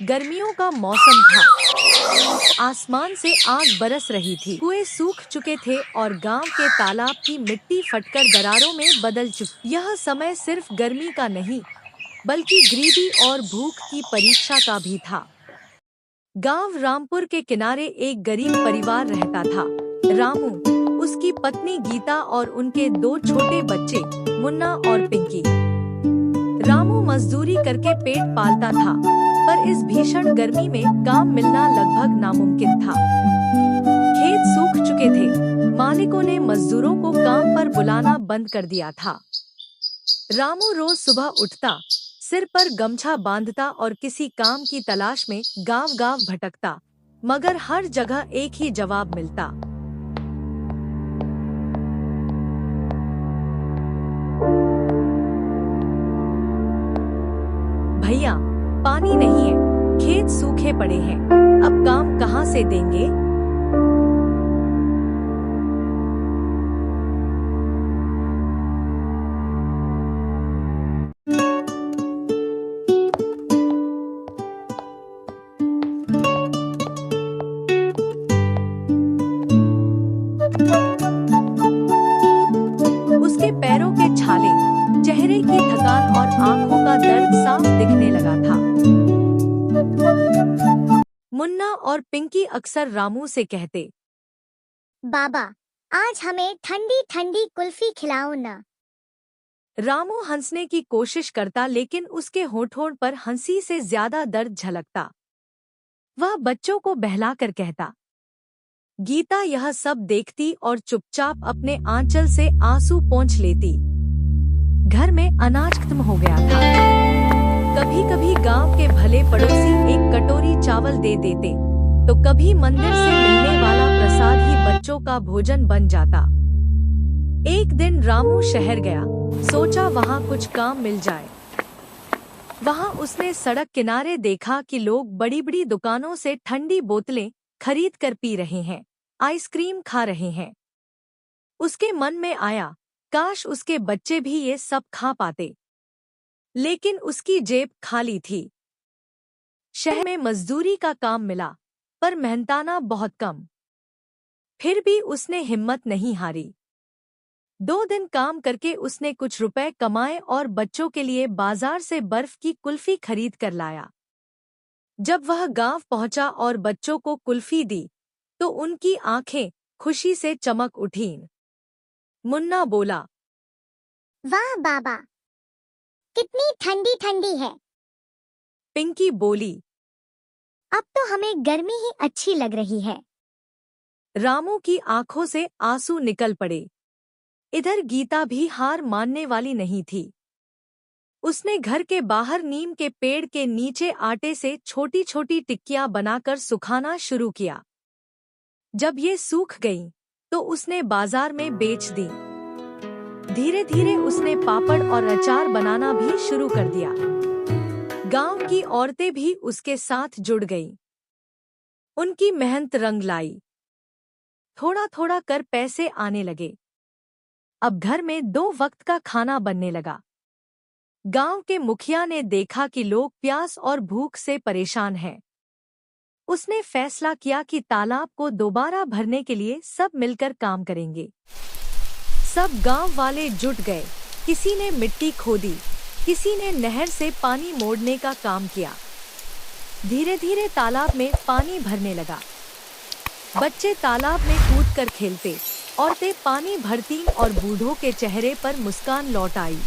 गर्मियों का मौसम था। आसमान से आग बरस रही थी। कुएं सूख चुके थे और गांव के तालाब की मिट्टी फटकर दरारों में बदल चुकी। यह समय सिर्फ गर्मी का नहीं, बल्कि गरीबी और भूख की परीक्षा का भी था। गांव रामपुर के किनारे एक गरीब परिवार रहता था। रामू, उसकी पत्नी गीता और उनके दो छोटे बच्चे मुन्ना और पिंकी। रामू मजदूरी करके पेट पालता था, पर इस भीषण गर्मी में काम मिलना लगभग नामुमकिन था। खेत सूख चुके थे। मालिकों ने मजदूरों को काम पर बुलाना बंद कर दिया था। रामू रोज सुबह उठता, सिर पर गमछा बांधता और किसी काम की तलाश में गांव-गांव भटकता, मगर हर जगह एक ही जवाब मिलता। भैया, पानी नहीं है, खेत सूखे पड़े हैं, अब काम कहाँ से देंगे? उसके पैरों के छाले, चेहरे की थकान और आंखों का दर्द साफ दिखने लगा था। मुन्ना और पिंकी अक्सर रामू से कहते, बाबा, आज हमें ठंडी ठंडी कुल्फी खिलाओ ना। रामू हंसने की कोशिश करता, लेकिन उसके होठों पर हंसी से ज्यादा दर्द झलकता। वह बच्चों को बहलाकर कहता। गीता यह सब देखती और चुपचाप अपने आंचल से आंसू पोंछ लेती। घर में अनाज खत्म हो गया था। कभी-कभी गांव के भले पड़ोसी एक कटोरी चावल दे देते, तो कभी मंदिर से मिलने वाला प्रसाद ही बच्चों का भोजन बन जाता। एक दिन रामू शहर गया, सोचा वहां कुछ काम मिल जाए। वहां उसने सड़क किनारे देखा कि लोग बड़ी-बड़ी दुकानों से ठंडी बोतलें खरीद कर पी रहे हैं, आइसक्रीम खा रहे हैं। उसके मन में आया, काश उसके बच्चे भी ये सब खा पाते। लेकिन उसकी जेब खाली थी। शहर में मजदूरी का काम मिला, पर मेहनताना बहुत कम। फिर भी उसने हिम्मत नहीं हारी। 2 दिन काम करके उसने कुछ रुपए कमाए और बच्चों के लिए बाजार से बर्फ की कुल्फी खरीद कर लाया। जब वह गांव पहुंचा और बच्चों को कुल्फी दी, तो उनकी आंखें खुशी से चमक उठीं। मुन्ना बोला, वाह बाबा, कितनी ठंडी ठंडी है। पिंकी बोली, अब तो हमें गर्मी ही अच्छी लग रही है। रामू की आंखों से आंसू निकल पड़े। इधर गीता भी हार मानने वाली नहीं थी। उसने घर के बाहर नीम के पेड़ के नीचे आटे से छोटी-छोटी टिक्कियां बनाकर सुखाना शुरू किया। जब ये सूख गईं, तो उसने बाजार में बेच दी। धीरे-धीरे उसने पापड़ और अचार बनाना भी शुरू कर दिया। गांव की औरतें भी उसके साथ जुड़ गईं। उनकी मेहनत रंग लाई। थोड़ा-थोड़ा कर पैसे आने लगे। अब घर में 2 वक्त का खाना बनने लगा। गांव के मुखिया ने देखा कि लोग प्यास और भूख से परेशान हैं। उसने फैसला किया कि तालाब को दोबारा भरने के लिए सब मिलकर काम करेंगे। सब गांव वाले जुट गए। किसी ने मिट्टी खोदी, किसी ने नहर से पानी मोड़ने का काम किया। धीरे-धीरे तालाब में पानी भरने लगा। बच्चे तालाब में कूदकर खेलते, औरतें पानी भरतीं और बूढ़ों के चेहरे पर मुस्कान लौट आई।